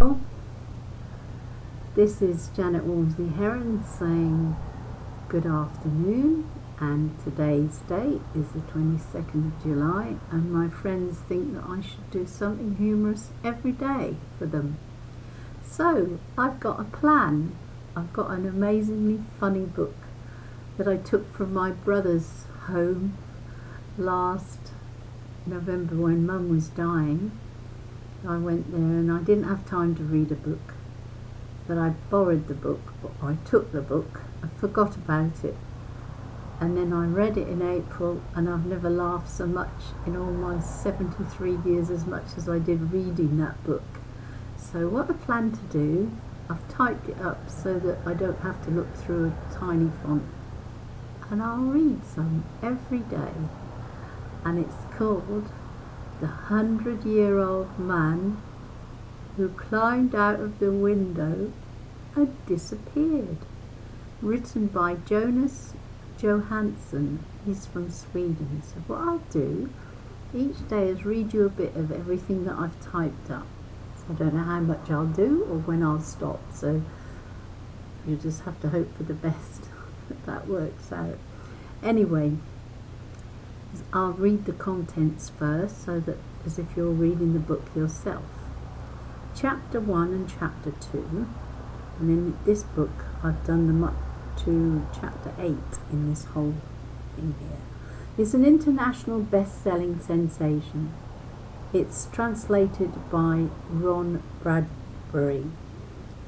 Well, this is Janet Walmsley-Heron saying good afternoon, and today's date is the 22nd of July, and my friends think that I should do something humorous every day for them. So I've got a plan. I've got an amazingly funny book that I took from my brother's home last November when Mum was dying. I went there and I didn't have time to read a book, but I borrowed the book, or I took the book, I forgot about it, and then I read it in April, and I've never laughed so much in all my 73 years as much as I did reading that book. So what I plan to do, I've typed it up so that I don't have to look through a tiny font, and I'll read some every day, and it's called The 100-Year-Old Man Who Climbed Out of the Window and Disappeared. Written by Jonas Jonasson. He's from Sweden. So what I'll do each day is read you a bit of everything that I've typed up. So I don't know how much I'll do or when I'll stop, so you just have to hope for the best that works out. Anyway, I'll read the contents first, so that as if you're reading the book yourself. Chapter 1 and Chapter 2, and in this book I've done them up to Chapter 8 in this whole thing here. It's an international best-selling sensation. It's translated by Ron Bradbury.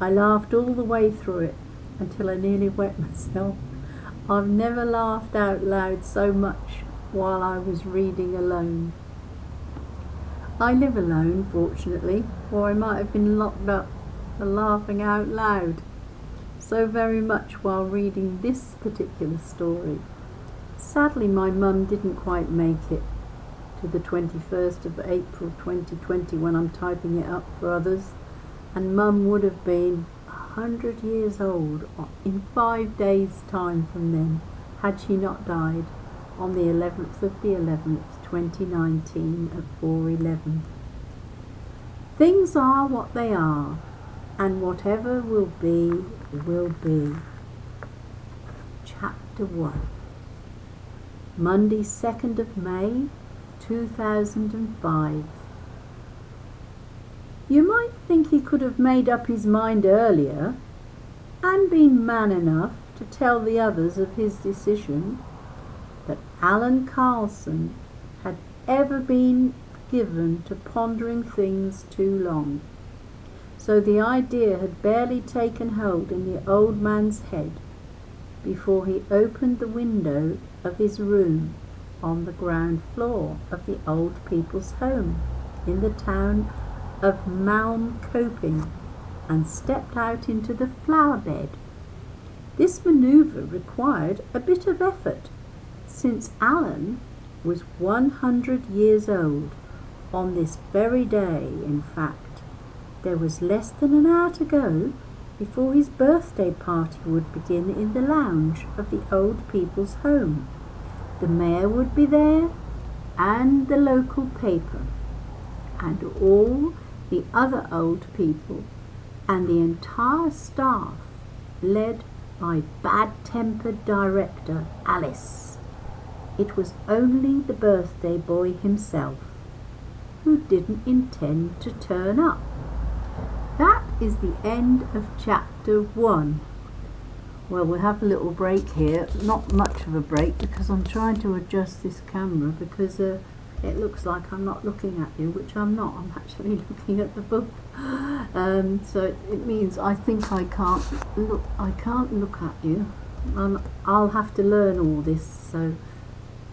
I laughed all the way through it until I nearly wet myself. I've never laughed out loud so much while I was reading alone. I live alone, fortunately, or I might have been locked up for laughing out loud so very much while reading this particular story. Sadly, my mum didn't quite make it to the 21st of April 2020 when I'm typing it up for others, and Mum would have been 100 years old in 5 days' time from then, had she not died on the 11th of the 11th, 2019 at 4:11. Things are what they are, and whatever will be, will be. Chapter 1. Monday, 2nd of May, 2005. You might think he could have made up his mind earlier and been man enough to tell the others of his decision, that Alan Carlson had ever been given to pondering things too long. So the idea had barely taken hold in the old man's head before he opened the window of his room on the ground floor of the old people's home in the town of Malmköping and stepped out into the flower bed. This manoeuvre required a bit of effort, since Alan was 100 years old on this very day. In fact, there was less than an hour to go before his birthday party would begin in the lounge of the old people's home. The mayor would be there, and the local paper, and all the other old people, and the entire staff, led by bad-tempered director Alice. It was only the birthday boy himself who didn't intend to turn up. That is the end of Chapter 1. Well, we'll have a little break here. Not much of a break, because I'm trying to adjust this camera, because it looks like I'm not looking at you, which I'm not. I'm actually looking at the book. So it means I think I can't look at you. I'll have to learn all this, so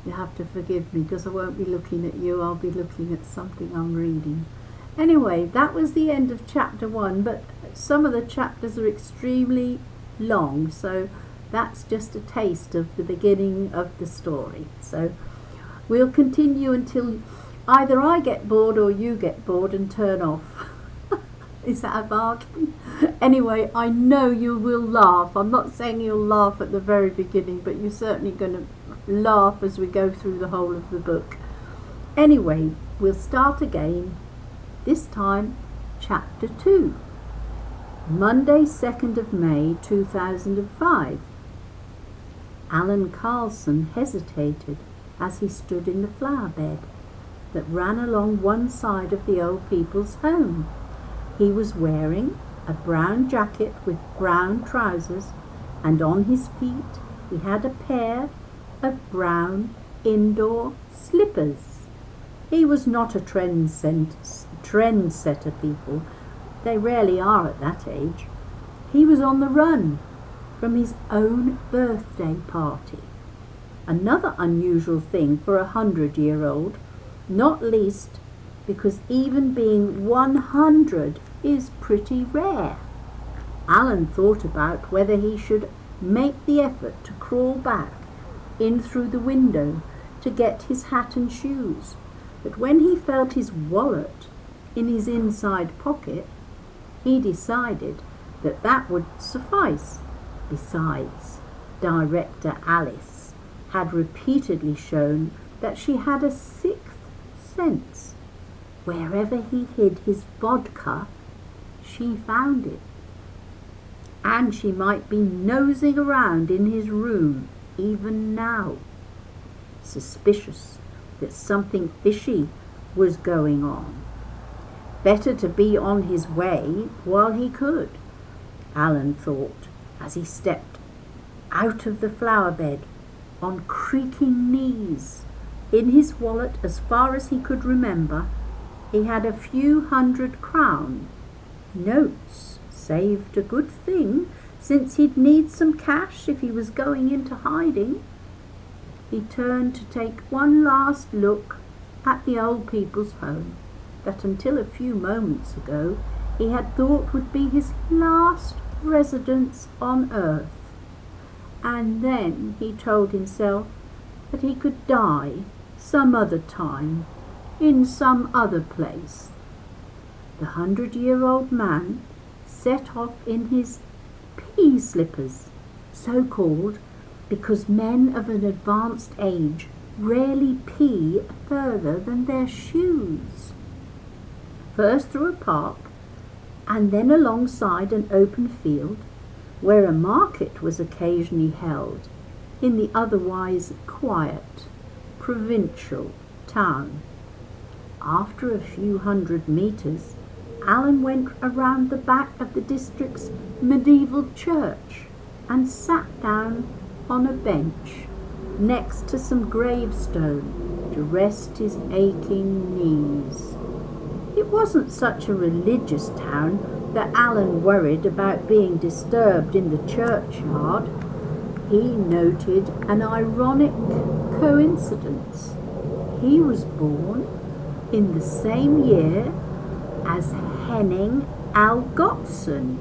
you have to forgive me, because I won't be looking at you. I'll be looking at something I'm reading. Anyway, that was the end of Chapter 1, but some of the chapters are extremely long, so that's just a taste of the beginning of the story. So we'll continue until either I get bored or you get bored and turn off. Is that a bargain? Anyway, I know you will laugh. I'm not saying you'll laugh at the very beginning, but you're certainly going to laugh as we go through the whole of the book. Anyway, we'll start again, this time Chapter 2. Monday, 2nd of May 2005. Alan Carlson hesitated as he stood in the flower bed that ran along one side of the old people's home. He was wearing a brown jacket with brown trousers, and on his feet he had a pair of brown indoor slippers. He was not a trendsetter, people. They rarely are at that age. He was on the run from his own birthday party. Another unusual thing for a 100-year-old, not least because even being 100 is pretty rare. Alan thought about whether he should make the effort to crawl back in through the window to get his hat and shoes, but when he felt his wallet in his inside pocket, he decided that that would suffice. Besides, director Alice had repeatedly shown that she had a sixth sense. Wherever he hid his vodka, she found it. And she might be nosing around in his room even now, suspicious that something fishy was going on. Better to be on his way while he could, Alan thought, as he stepped out of the flower bed on creaking knees. In his wallet, as far as he could remember, he had a few 100-crown notes, saved a good thing, since he'd need some cash if he was going into hiding. He turned to take one last look at the old people's home that until a few moments ago he had thought would be his last residence on earth. And then he told himself that he could die some other time, in some other place. The 100-year-old man set off in his pea slippers, so called because men of an advanced age rarely pee further than their shoes. First through a park, and then alongside an open field where a market was occasionally held in the otherwise quiet, provincial town. After a few 100 metres, Alan went around the back of the district's medieval church and sat down on a bench next to some gravestone to rest his aching knees. It wasn't such a religious town that Alan worried about being disturbed in the churchyard. He noted an ironic coincidence. He was born in the same year as Henning Algotsson,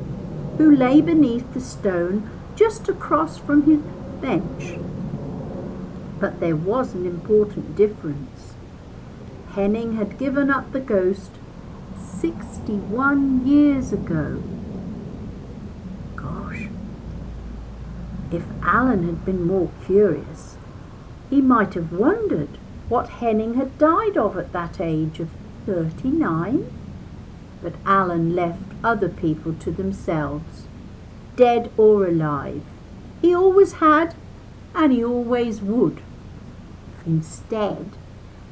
who lay beneath the stone just across from his bench. But there was an important difference. Henning had given up the ghost 61 years ago. Gosh, if Alan had been more curious, he might have wondered what Henning had died of at that age of 39. But Alan left other people to themselves, dead or alive. He always had, and he always would. Instead,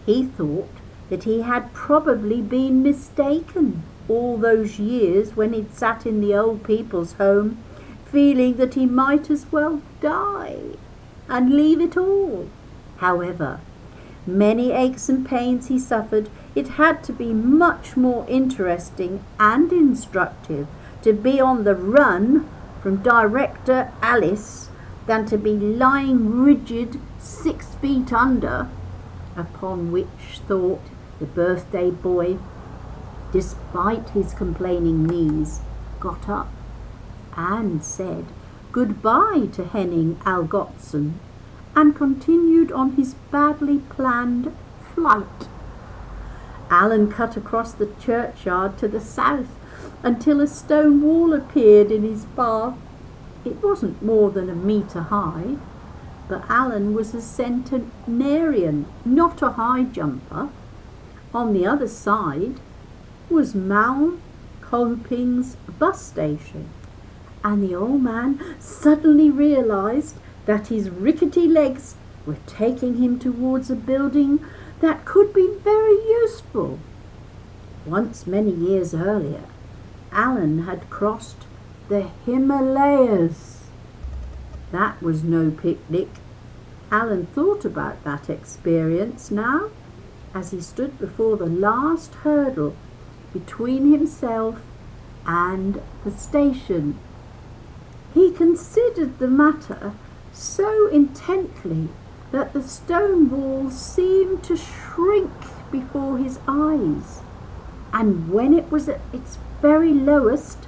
he thought that he had probably been mistaken all those years when he'd sat in the old people's home, feeling that he might as well die and leave it all. However, many aches and pains he suffered, it had to be much more interesting and instructive to be on the run from director Alice than to be lying rigid 6 feet under, upon which thought the birthday boy, despite his complaining knees, got up and said goodbye to Henning Algotsson and continued on his badly planned flight. Alan cut across the churchyard to the south until a stone wall appeared in his path. It wasn't more than 1 metre high, but Alan was a centenarian, not a high jumper. On the other side was Malm Hoping's bus station, and the old man suddenly realised that his rickety legs were taking him towards a building that could be very useful. Once, many years earlier, Alan had crossed the Himalayas. That was no picnic. Alan thought about that experience now as he stood before the last hurdle between himself and the station. He considered the matter so intently that the stone walls seemed to shrink before his eyes, and when it was at its very lowest,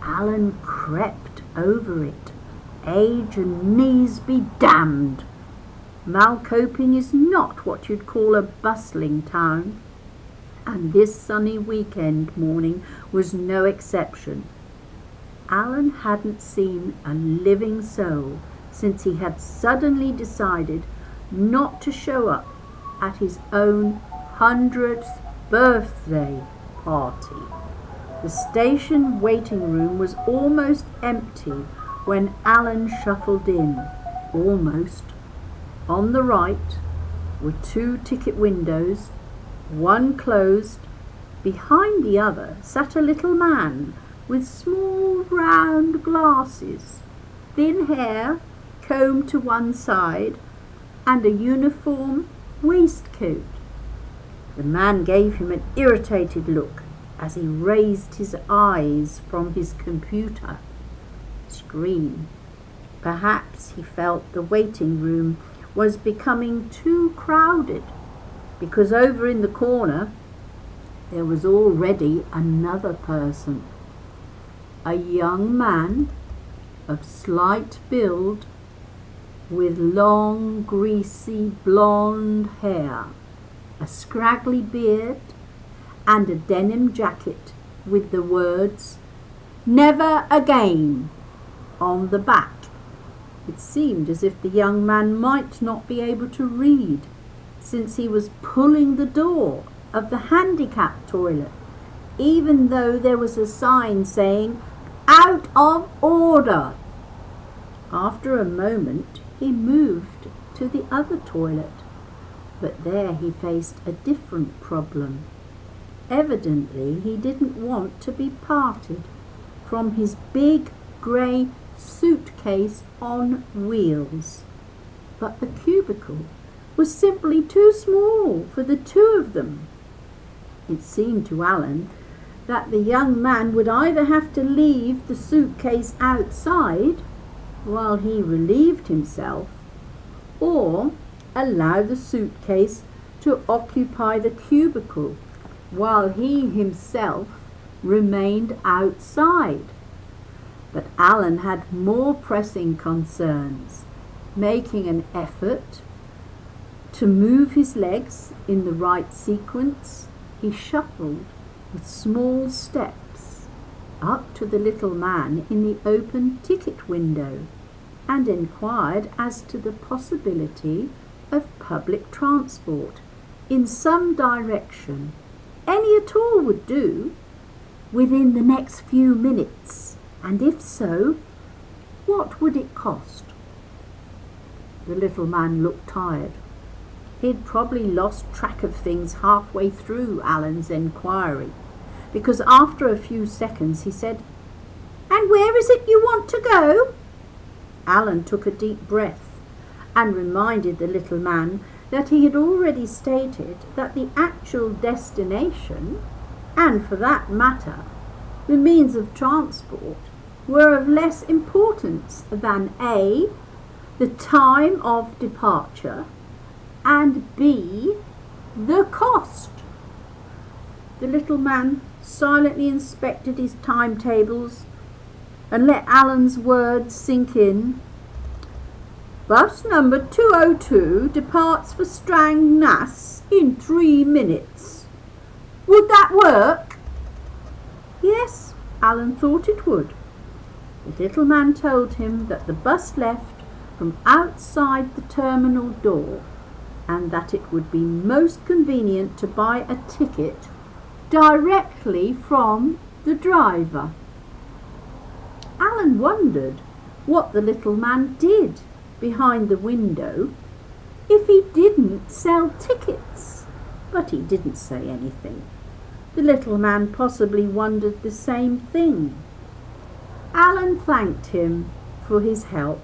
Alan crept over it. Age and knees be damned! Malcoping is not what you'd call a bustling town, and this sunny weekend morning was no exception. Alan hadn't seen a living soul since he had suddenly decided not to show up at his own 100th birthday party. The station waiting room was almost empty when Alan shuffled in. Almost. On the right were 2 ticket windows, one closed. Behind the other sat a little man with small round glasses, thin hair combed to one side, and a uniform waistcoat. The man gave him an irritated look as he raised his eyes from his computer screen. Perhaps he felt the waiting room was becoming too crowded, because over in the corner there was already another person, a young man of slight build with long greasy blonde hair, a scraggly beard, and a denim jacket with the words "Never Again" on the back. It seemed as if the young man might not be able to read, since he was pulling the door of the handicapped toilet, even though there was a sign saying "Out of order." After a moment he moved to the other toilet, but there he faced a different problem. Evidently he didn't want to be parted from his big grey suitcase on wheels. But the cubicle was simply too small for the 2 of them. It seemed to Alan that the young man would either have to leave the suitcase outside while he relieved himself, or allow the suitcase to occupy the cubicle while he himself remained outside. But Alan had more pressing concerns. Making an effort to move his legs in the right sequence, he shuffled with small steps up to the little man in the open ticket window and inquired as to the possibility of public transport in some direction, any at all would do, within the next few minutes, and if so, what would it cost? The little man looked tired. He'd probably lost track of things halfway through Alan's enquiry, because after a few seconds he said, "And where is it you want to go?" Alan took a deep breath and reminded the little man that he had already stated that the actual destination, and for that matter, the means of transport, were of less importance than A, the time of departure, and B, the cost. The little man silently inspected his timetables and let Alan's words sink in. "Bus number 202 departs for Strangnass in 3 minutes. Would that work?" Yes, Alan thought it would. The little man told him that the bus left from outside the terminal door, and that it would be most convenient to buy a ticket directly from the driver. Alan wondered what the little man did behind the window if he didn't sell tickets, but he didn't say anything. The little man possibly wondered the same thing. Alan thanked him for his help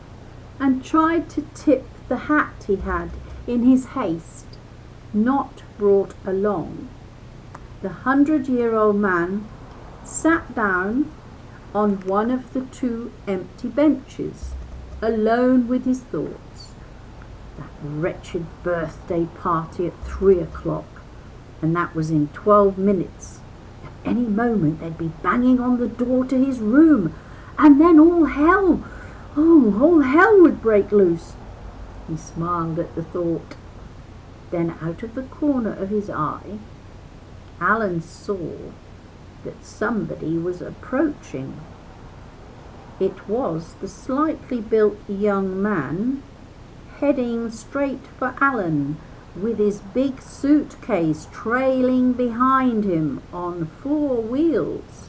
and tried to tip the hat he had in his haste not brought along. The 100-year-old man sat down on one of the 2 empty benches, alone with his thoughts. That wretched birthday party at 3 o'clock, and that was in 12 minutes. At any moment they'd be banging on the door to his room, and then all hell would break loose. He smiled at the thought. Then out of the corner of his eye, Alan saw that somebody was approaching. It was the slightly built young man heading straight for Alan, with his big suitcase trailing behind him on 4 wheels.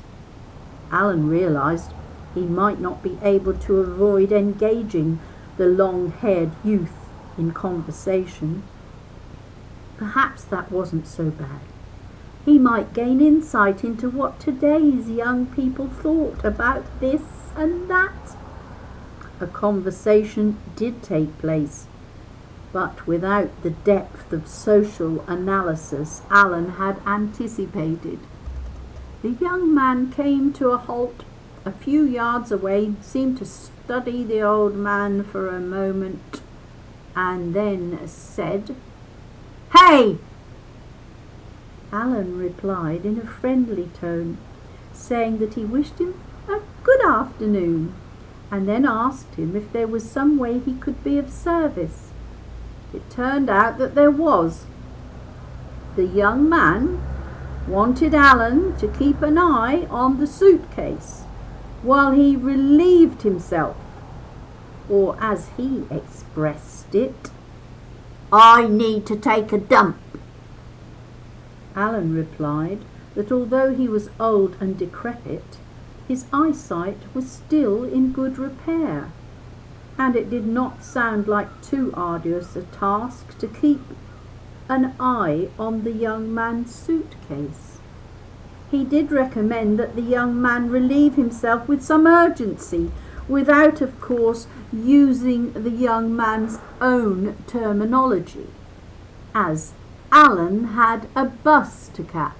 Alan realised he might not be able to avoid engaging the long-haired youth in conversation. Perhaps that wasn't so bad. He might gain insight into what today's young people thought about this and that. A conversation did take place, but without the depth of social analysis Alan had anticipated. The young man came to a halt a few yards away, seemed to study the old man for a moment, and then said, "Hey!" Alan replied in a friendly tone, saying that he wished him a good afternoon, and then asked him if there was some way he could be of service. It turned out that there was. The young man wanted Alan to keep an eye on the suitcase while he relieved himself, or as he expressed it, "I need to take a dump." Alan replied that although he was old and decrepit, his eyesight was still in good repair, and it did not sound like too arduous a task to keep an eye on the young man's suitcase. He did recommend that the young man relieve himself with some urgency, without, of course, using the young man's own terminology, as Alan had a bus to catch.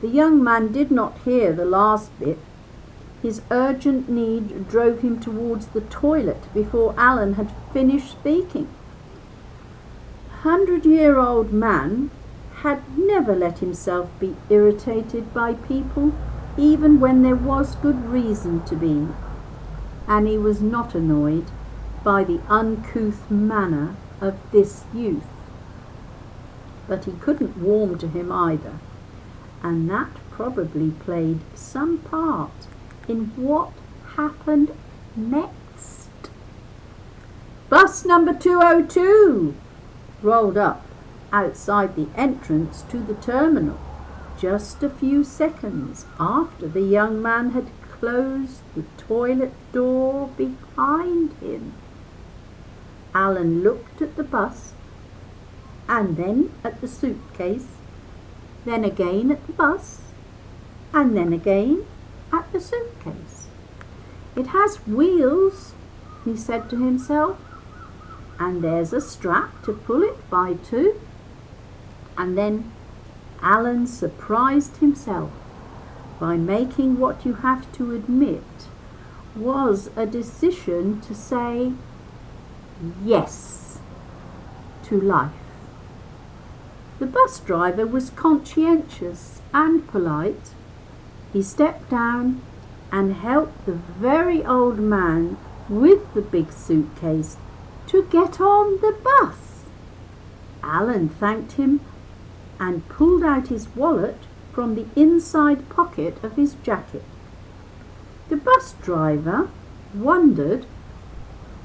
The young man did not hear the last bit. His urgent need drove him towards the toilet before Alan had finished speaking. The 100-year-old man had never let himself be irritated by people, even when there was good reason to be, and he was not annoyed by the uncouth manner of this youth. But he couldn't warm to him either, and that probably played some part in what happened next. Bus number 202 rolled up outside the entrance to the terminal just a few seconds after the young man had closed the toilet door behind him. Alan looked at the bus, and then at the suitcase, then again at the bus, and then again at the suitcase. "It has wheels," he said to himself, "and there's a strap to pull it by too." And then Alan surprised himself by making what you have to admit was a decision to say yes to life. The bus driver was conscientious and polite. He stepped down and helped the very old man with the big suitcase to get on the bus. Alan thanked him and pulled out his wallet from the inside pocket of his jacket. The bus driver wondered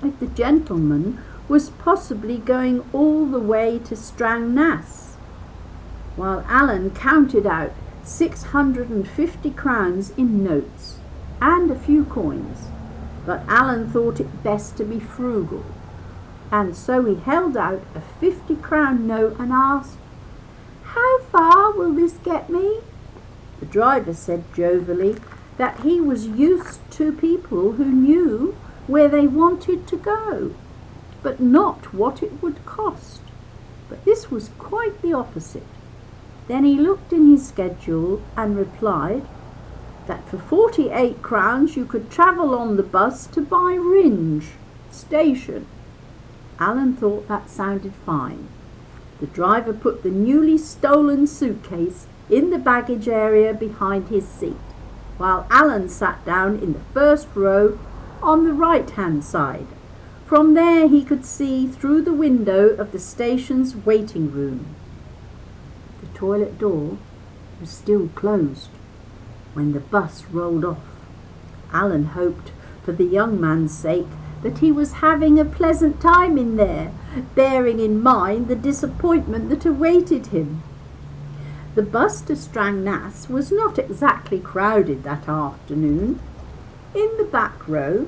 if the gentleman was possibly going all the way to Strangness, while Alan counted out 650 crowns in notes and a few coins, but Alan thought it best to be frugal, and so he held out a 50-crown note and asked, "How far will this get me?" The driver said jovially that he was used to people who knew where they wanted to go, but not what it would cost. But this was quite the opposite. Then he looked in his schedule and replied that for 48 crowns you could travel on the bus to Byringe station. Alan thought that sounded fine. The driver put the newly stolen suitcase in the baggage area behind his seat, while Alan sat down in the first row on the right-hand side. From there he could see through the window of the station's waiting room. The toilet door was still closed when the bus rolled off. Alan hoped, for the young man's sake, that he was having a pleasant time in there, bearing in mind the disappointment that awaited him. The bus to Strangnass was not exactly crowded that afternoon. In the back row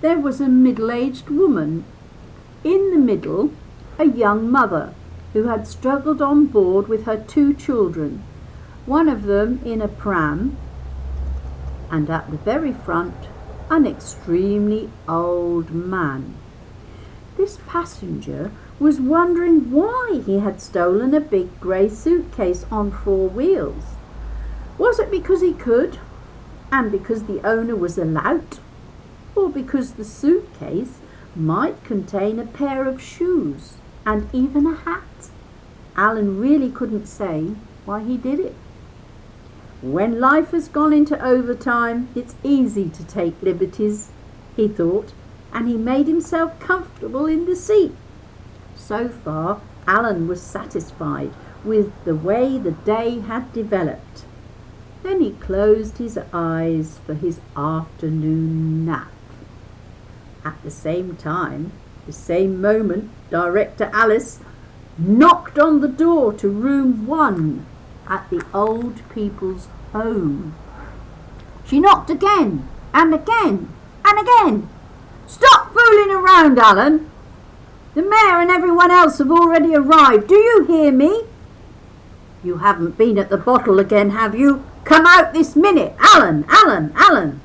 there was a middle-aged woman. In the middle, a young mother who had struggled on board with her 2 children, one of them in a pram, and at the very front, an extremely old man. This passenger was wondering why he had stolen a big grey suitcase on 4 wheels. Was it because he could, and because the owner was a lout, or because the suitcase might contain a pair of shoes and even a hat? Alan really couldn't say why he did it. When life has gone into overtime, it's easy to take liberties, he thought, and he made himself comfortable in the seat. So far, Alan was satisfied with the way the day had developed. Then he closed his eyes for his afternoon nap. At the same time, the same moment, Director Alice knocked on the door to room 1 at the old people's home. She knocked again and again and again. "Stop fooling around, Alan. The mayor and everyone else have already arrived. Do you hear me? You haven't been at the bottle again, have you? Come out this minute. Alan, Alan, Alan."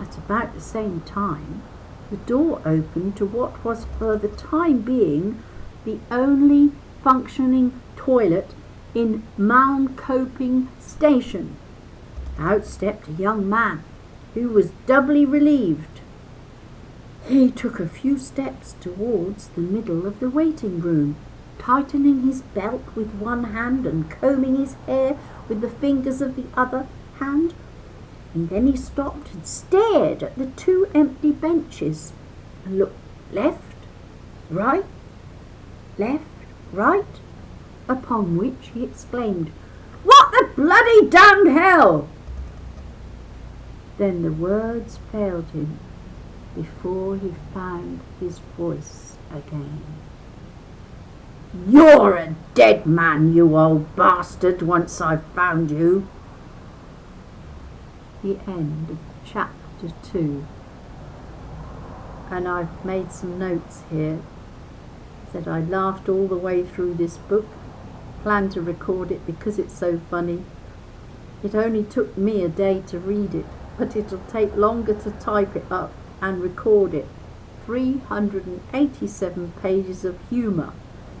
At about the same time, the door opened to what was for the time being the only functioning toilet in Malmcoping station. Out stepped a young man who was doubly relieved. He took a few steps towards the middle of the waiting room, tightening his belt with one hand and combing his hair with the fingers of the other hand. And then he stopped and stared at the 2 empty benches and looked left, right, upon which he exclaimed, "What the bloody damned hell!" Then the words failed him before he found his voice again. "You're a dead man, you old bastard, once I've found you." The end of chapter 2. And I've made some notes here. Said I laughed all the way through this book. Planned to record it because it's so funny. It only took me a day to read it, but it'll take longer to type it up and record it. 387 pages of humour.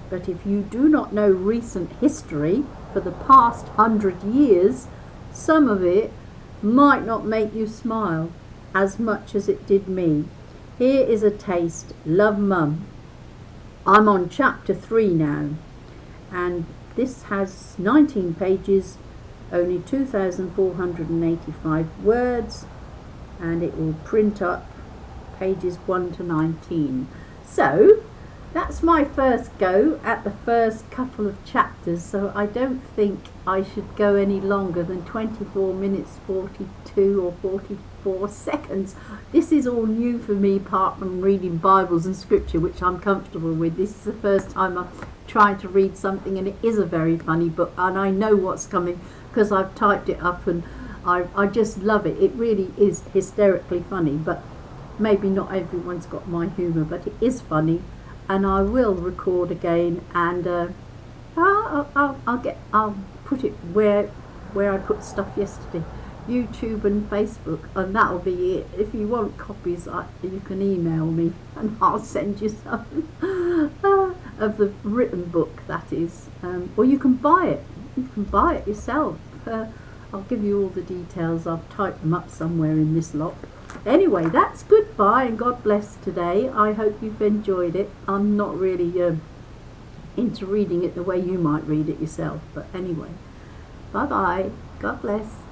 But if you do not know recent history for the past 100 years, some of it might not make you smile as much as it did me. Here is a taste. Love, Mum. I'm on chapter 3 now, and this has 19 pages, only 2,485 words, and it will print up pages 1 to 19. So that's my first go at the first couple of chapters, so I don't think I should go any longer than 24 minutes 42 or 44 seconds. This is all new for me, apart from reading Bibles and scripture, which I'm comfortable with. This is the first time I've trying to read something and it is a very funny book and I know what's coming because I've typed it up and I just love it. It really is hysterically funny, but maybe not everyone's got my humour, but it is funny, and I will record again, and I'll put it where I put stuff yesterday, YouTube and Facebook, and that'll be it. If you want copies, you can email me and I'll send you some of the written book, that is, or you can buy it. You can buy it yourself. I'll give you all the details. I've typed them up somewhere in this lot. Anyway, that's goodbye and God bless today. I hope you've enjoyed it. I'm not really into reading it the way you might read it yourself, but anyway, bye bye. God bless.